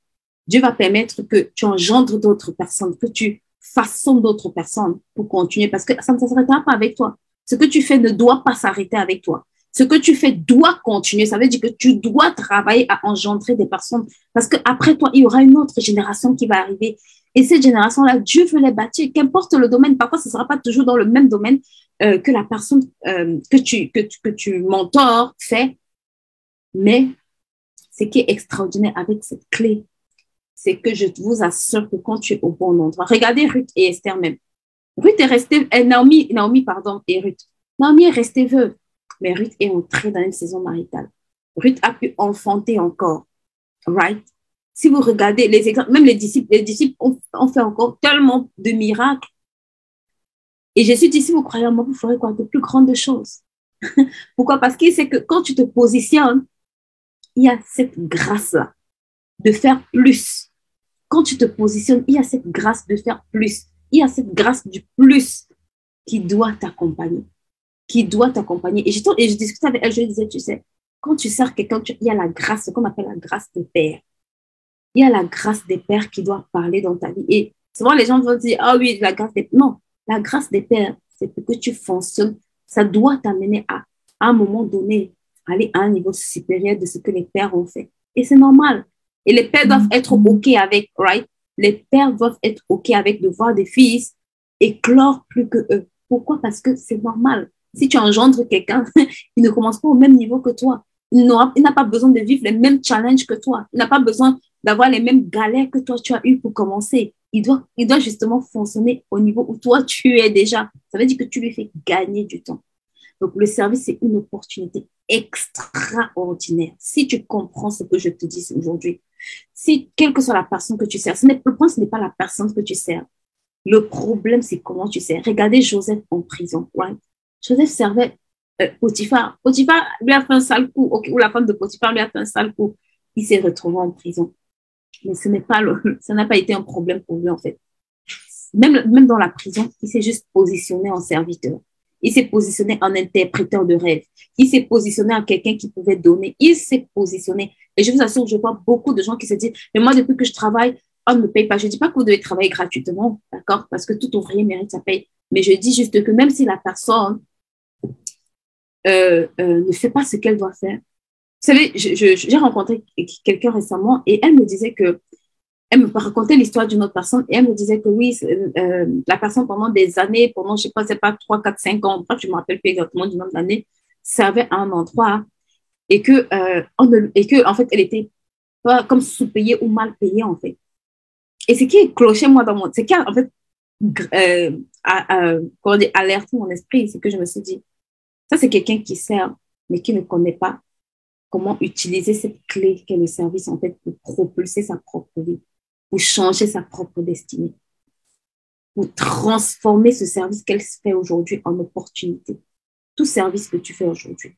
Dieu va permettre que tu engendres d'autres personnes, que tu façonnes d'autres personnes pour continuer, parce que ça ne s'arrêtera pas avec toi. Ce que tu fais ne doit pas s'arrêter avec toi. Ce que tu fais doit continuer. Ça veut dire que tu dois travailler à engendrer des personnes, parce qu'après toi, il y aura une autre génération qui va arriver. Et cette génération-là, Dieu veut les bâtir, qu'importe le domaine. Parfois, ce ne sera pas toujours dans le même domaine que la personne que tu mentors fait. Mais ce qui est extraordinaire avec cette clé, c'est que je vous assure que quand tu es au bon endroit, regardez Ruth et Esther même. Ruth est restée, Naomi, pardon, et Ruth. Naomi est restée veuve, mais Ruth est entrée dans une saison maritale. Ruth a pu enfanter encore, right? Si vous regardez les exemples, même les disciples ont fait encore tellement de miracles. Et Jésus dit, si vous croyez en moi, vous ferez quoi de plus grandes choses. Pourquoi? Parce qu'il sait que quand tu te positionnes, il y a cette grâce-là de faire plus. Quand tu te positionnes, il y a cette grâce de faire plus. Il y a cette grâce du plus qui doit t'accompagner. Qui doit t'accompagner. Et je discutais avec elle, je lui disais, tu sais, quand tu sers quelqu'un, il y a la grâce, ce qu'on appelle la grâce des pères. Il y a la grâce des pères qui doit parler dans ta vie. Et souvent, les gens vont dire, ah oui, la grâce des pères. Non, la grâce des pères, c'est pour que tu fonctionnes. Ça doit t'amener à un moment donné, aller à un niveau supérieur de ce que les pères ont fait. Et c'est normal. Et les pères doivent être OK avec, right? Les pères doivent être OK avec de voir des fils éclore plus que eux. Pourquoi? Parce que c'est normal. Si tu engendres quelqu'un, il ne commence pas au même niveau que toi. Il n'a pas besoin de vivre les mêmes challenges que toi. Il n'a pas besoin d'avoir les mêmes galères que toi, tu as eues pour commencer. Il doit justement fonctionner au niveau où toi, tu es déjà. Ça veut dire que tu lui fais gagner du temps. Donc, le service, c'est une opportunité extraordinaire. Si tu comprends ce que je te dis aujourd'hui, si, quelle que soit la personne que tu sers, le point, ce n'est pas la personne que tu sers. Le problème, c'est comment tu sais. Regardez Joseph en prison. Ouais. Joseph servait Potiphar. Potiphar lui a fait un sale coup, okay, ou la femme de Potiphar lui a fait un sale coup. Il s'est retrouvé en prison. Mais ça n'a pas été un problème pour lui, en fait. Même dans la prison, il s'est juste positionné en serviteur. Il s'est positionné en interpréteur de rêve. Il s'est positionné en quelqu'un qui pouvait donner. Il s'est positionné. Et je vous assure, je vois beaucoup de gens qui se disent, mais moi, depuis que je travaille, on ne me paye pas. Je ne dis pas que vous devez travailler gratuitement, d'accord? Parce que tout ouvrier mérite sa paye. Mais je dis juste que même si la personne ne fait pas ce qu'elle doit faire. Vous savez, j'ai rencontré quelqu'un récemment et elle me disait que elle me racontait l'histoire d'une autre personne et elle me disait que oui, la personne pendant des années, pendant, je sais pas, c'est pas 3, 4, 5 ans, je ne me rappelle plus exactement du nombre d'années, servait à un endroit et que, en fait, elle était pas comme sous-payée ou mal payée, en fait. Et ce qui clochait, moi, dans mon, c'est qui, en fait, comment dire, alerté mon esprit, c'est que je me suis dit, ça, c'est quelqu'un qui sert, mais qui ne connaît pas comment utiliser cette clé qu'est le service, en fait, pour propulser sa propre vie, pour changer sa propre destinée, pour transformer ce service qu'elle fait aujourd'hui en opportunité. Tout service que tu fais aujourd'hui,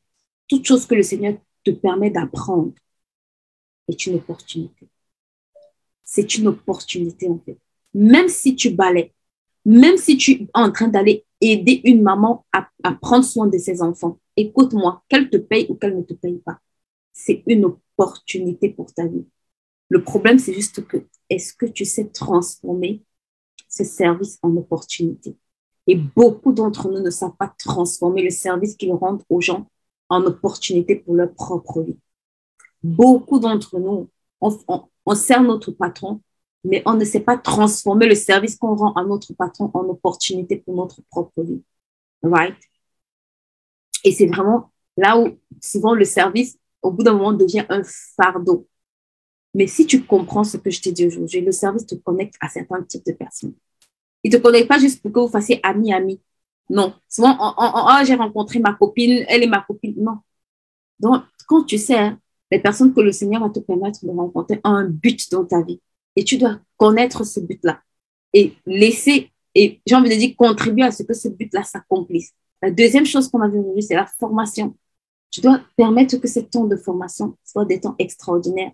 toute chose que le Seigneur te permet d'apprendre est une opportunité. C'est une opportunité, en fait. Même si tu balais, même si tu es en train d'aller aider une maman à prendre soin de ses enfants, écoute-moi, qu'elle te paye ou qu'elle ne te paye pas, c'est une opportunité pour ta vie. Le problème, c'est juste que, est-ce que tu sais transformer ce service en opportunité? Et beaucoup d'entre nous ne savent pas transformer le service qu'ils rendent aux gens en opportunité pour leur propre vie. Beaucoup d'entre nous, on sert notre patron, mais on ne sait pas transformer le service qu'on rend à notre patron en opportunité pour notre propre vie. Right? Et c'est vraiment là où souvent le service, au bout d'un moment, devient un fardeau. Mais si tu comprends ce que je t'ai dit aujourd'hui, le service te connecte à certains types de personnes. Il ne te connecte pas juste pour que vous fassiez ami-ami. Non. Souvent, j'ai rencontré ma copine, elle est ma copine. Non. Donc, quand tu sais, les personnes que le Seigneur va te permettre de rencontrer ont un but dans ta vie. Et tu dois connaître ce but-là. Et laisser, et j'ai envie de dire, contribuer à ce que ce but-là s'accomplisse. La deuxième chose qu'on a vu aujourd'hui, c'est la formation. Tu dois permettre que ces temps de formation soient des temps extraordinaires.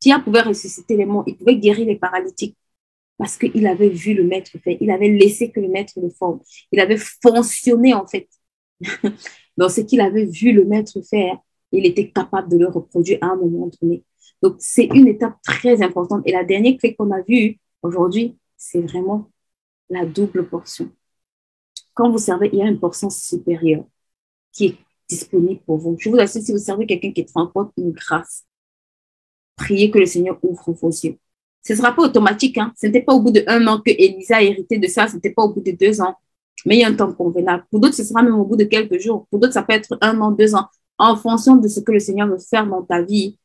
Pierre pouvait ressusciter les morts, il pouvait guérir les paralytiques parce qu'il avait vu le maître faire, il avait laissé que le maître le forme, il avait fonctionné en fait dans ce qu'il avait vu le maître faire, il était capable de le reproduire à un moment donné. Donc c'est une étape très importante et la dernière clé qu'on a vue aujourd'hui, c'est vraiment la double portion. Quand vous servez, il y a une portion supérieure qui est disponible pour vous. Je vous assure, si vous servez quelqu'un qui transporte une grâce, priez que le Seigneur ouvre vos yeux. Ce ne sera pas automatique. Hein? Ce n'était pas au bout d'1 an que Élisa a hérité de ça. Ce n'était pas au bout de 2 ans. Mais il y a un temps convenable. Pour d'autres, ce sera même au bout de quelques jours. Pour d'autres, ça peut être 1 an, 2 ans. En fonction de ce que le Seigneur veut faire dans ta vie,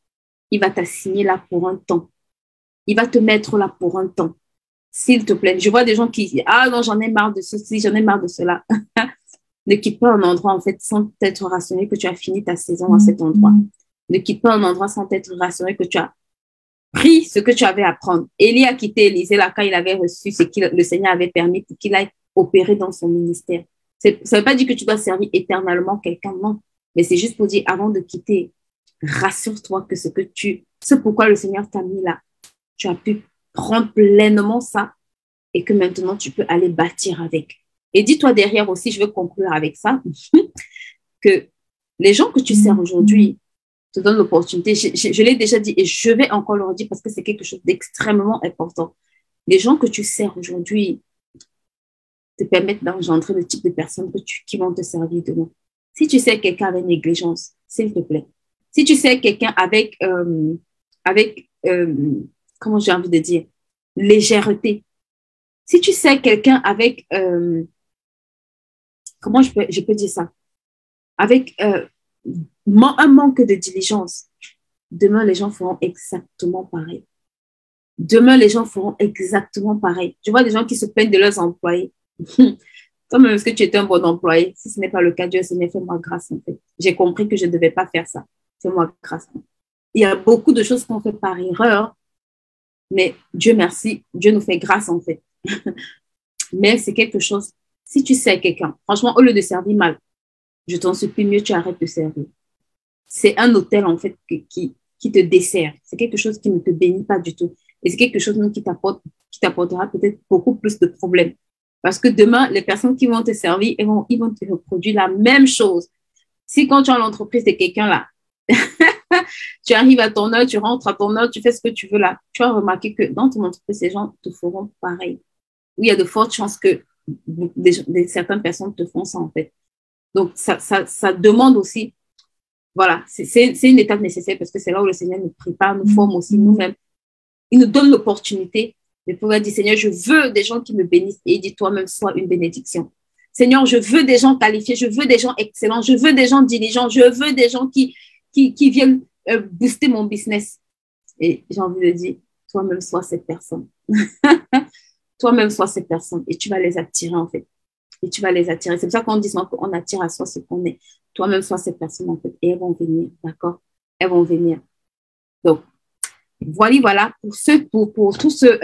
il va t'assigner là pour un temps. Il va te mettre là pour un temps. S'il te plaît. Je vois des gens qui disent, ah non, j'en ai marre de ceci, j'en ai marre de cela. Ne quitte pas un endroit, en fait, sans t'être rassuré que tu as fini ta saison à cet endroit. Ne quitte pas un endroit sans t'être rassuré que tu as pris ce que tu avais à prendre. Élie a quitté Élisée là quand il avait reçu ce que le Seigneur avait permis pour qu'il aille opérer dans son ministère. Ça ne veut pas dire que tu dois servir éternellement quelqu'un, non. Mais c'est juste pour dire, avant de quitter, rassure-toi que ce pourquoi le Seigneur t'a mis là, tu as pu prendre pleinement ça et que maintenant tu peux aller bâtir avec. Et dis-toi derrière aussi, je veux conclure avec ça, que les gens que tu sers aujourd'hui te donnent l'opportunité. Je l'ai déjà dit et je vais encore le redire parce que c'est quelque chose d'extrêmement important. Les gens que tu sers aujourd'hui te permettent d'engendrer le type de personnes qui vont te servir demain. Si tu sers quelqu'un avec négligence, s'il te plaît. Si tu sers quelqu'un avec comment j'ai envie de dire, légèreté. Si tu sers quelqu'un avec comment je peux dire ça? Avec un manque de diligence. Demain, les gens feront exactement pareil. Demain, les gens feront exactement pareil. Je vois des gens qui se plaignent de leurs employés. Comme est-ce que tu étais un bon employé? Si ce n'est pas le cas, Dieu Seigneur, fais-moi grâce en fait. J'ai compris que je ne devais pas faire ça. Fais-moi grâce. Il y a beaucoup de choses qu'on fait par erreur, mais Dieu merci, Dieu nous fait grâce en fait. mais c'est quelque chose, si tu sers quelqu'un, franchement, au lieu de servir mal, je t'en supplie, mieux tu arrêtes de servir. C'est un hôtel, en fait, qui te dessert. C'est quelque chose qui ne te bénit pas du tout. Et c'est quelque chose qui t'apportera peut-être beaucoup plus de problèmes. Parce que demain, les personnes qui vont te servir, ils vont te reproduire la même chose. Si quand tu es en l'entreprise de quelqu'un là, tu arrives à ton heure, tu rentres à ton heure, tu fais ce que tu veux là, tu vas remarquer que dans ton entreprise, ces gens te feront pareil. Il y a de fortes chances que certaines personnes te font ça en fait. Donc, ça demande aussi, voilà, c'est une étape nécessaire parce que c'est là où le Seigneur nous prépare, nous forme aussi nous-mêmes. Il nous donne l'opportunité de pouvoir dire, Seigneur, je veux des gens qui me bénissent et il dit, toi-même, sois une bénédiction. Seigneur, je veux des gens qualifiés, je veux des gens excellents, je veux des gens diligents, je veux des gens qui viennent booster mon business. Et j'ai envie de dire, toi-même, sois cette personne. Toi-même, sois cette personne et tu vas les attirer en fait. Et tu vas les attirer. C'est pour ça qu'on dit souvent qu'on attire à soi ce qu'on est. Toi-même, sois cette personne en fait. Et elles vont venir, d'accord? Elles vont venir. Donc, voilà. Pour tous ceux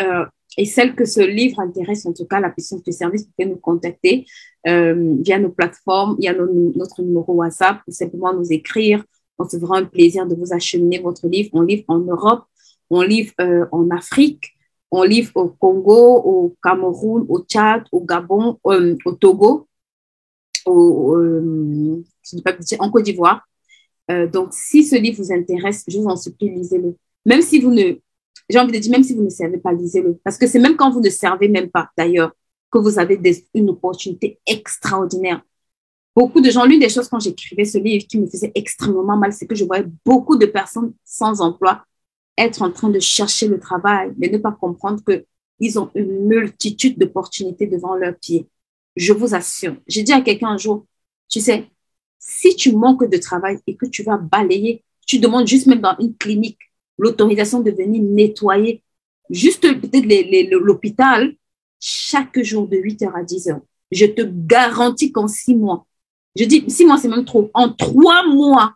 et celles que ce livre intéresse, en tout cas, la puissance du service, vous pouvez nous contacter via nos plateformes. Il y a notre numéro WhatsApp pour simplement nous écrire. On se fera un plaisir de vous acheminer votre livre. On livre en Europe, on livre en Afrique, on livre au Congo, au Cameroun, au Tchad, au Gabon, au Togo, en Côte d'Ivoire. Donc, si ce livre vous intéresse, je vous en supplie, lisez-le. Même si vous ne, j'ai envie de dire, même si vous ne servez pas, lisez-le. Parce que c'est même quand vous ne servez même pas, d'ailleurs, que vous avez une opportunité extraordinaire. Beaucoup de gens, l'une des choses quand j'écrivais ce livre qui me faisait extrêmement mal, c'est que je voyais beaucoup de personnes sans emploi être en train de chercher le travail, mais ne pas comprendre qu'ils ont une multitude d'opportunités devant leurs pieds. Je vous assure. J'ai dit à quelqu'un un jour, tu sais, si tu manques de travail et que tu vas balayer, tu demandes juste même dans une clinique l'autorisation de venir nettoyer juste peut-être l'hôpital chaque jour de 8h à 10h. Je te garantis qu'en 6 mois, je dis 6 mois c'est même trop, en 3 mois,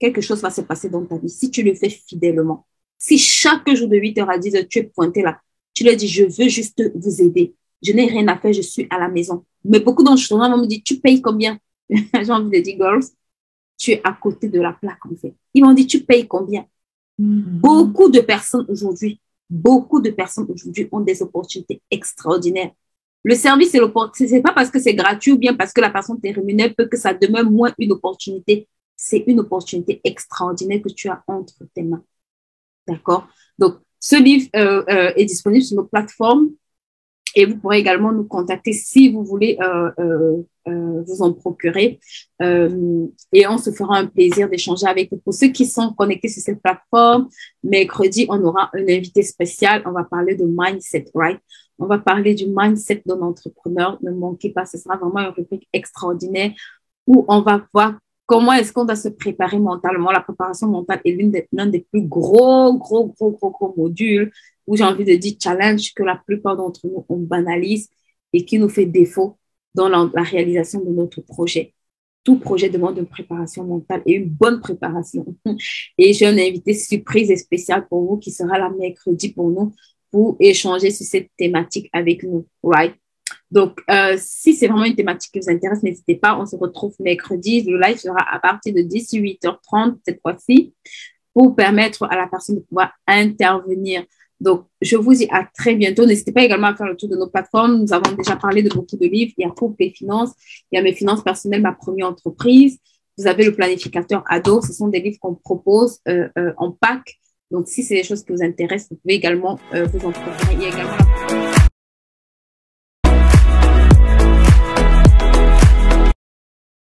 quelque chose va se passer dans ta vie si tu le fais fidèlement. Si chaque jour de 8h à 10h, tu es pointé là, tu leur dis, je veux juste vous aider. Je n'ai rien à faire, je suis à la maison. Mais beaucoup d'entre vont me dire, tu payes combien? J'ai envie de dire, girls, tu es à côté de la plaque en fait. Ils m'ont dit, tu payes combien? Beaucoup de personnes aujourd'hui ont des opportunités extraordinaires. Le service, c'est pas parce que c'est gratuit ou bien parce que la personne t'est rémunérée que ça demeure moins une opportunité. C'est une opportunité extraordinaire que tu as entre tes mains. D'accord? Donc, ce livre est disponible sur nos plateformes et vous pourrez également nous contacter si vous voulez vous en procurer. Et on se fera un plaisir d'échanger avec vous. Pour ceux qui sont connectés sur cette plateforme, mercredi, on aura un invité spécial. On va parler de mindset, right? On va parler du mindset d'un entrepreneur. Ne manquez pas, ce sera vraiment une rubrique extraordinaire où on va voir comment est-ce qu'on doit se préparer mentalement. La préparation mentale est l'un des plus gros modules où j'ai envie de dire challenge que la plupart d'entre nous, on banalise et qui nous fait défaut dans la réalisation de notre projet. Tout projet demande une préparation mentale et une bonne préparation. Et j'ai un invité surprise et spécial pour vous qui sera là mercredi pour nous pour échanger sur cette thématique avec nous. Right? Donc, si c'est vraiment une thématique qui vous intéresse, n'hésitez pas. On se retrouve mercredi. Le live sera à partir de 18h30 cette fois-ci pour permettre à la personne de pouvoir intervenir. Donc, je vous dis à très bientôt. N'hésitez pas également à faire le tour de nos plateformes. Nous avons déjà parlé de beaucoup de livres. Il y a Couple et Finances, il y a Mes Finances Personnelles, ma première entreprise. Vous avez le planificateur ado. Ce sont des livres qu'on propose en pack. Donc, si c'est des choses qui vous intéressent, vous pouvez également vous en procurer. Il y a également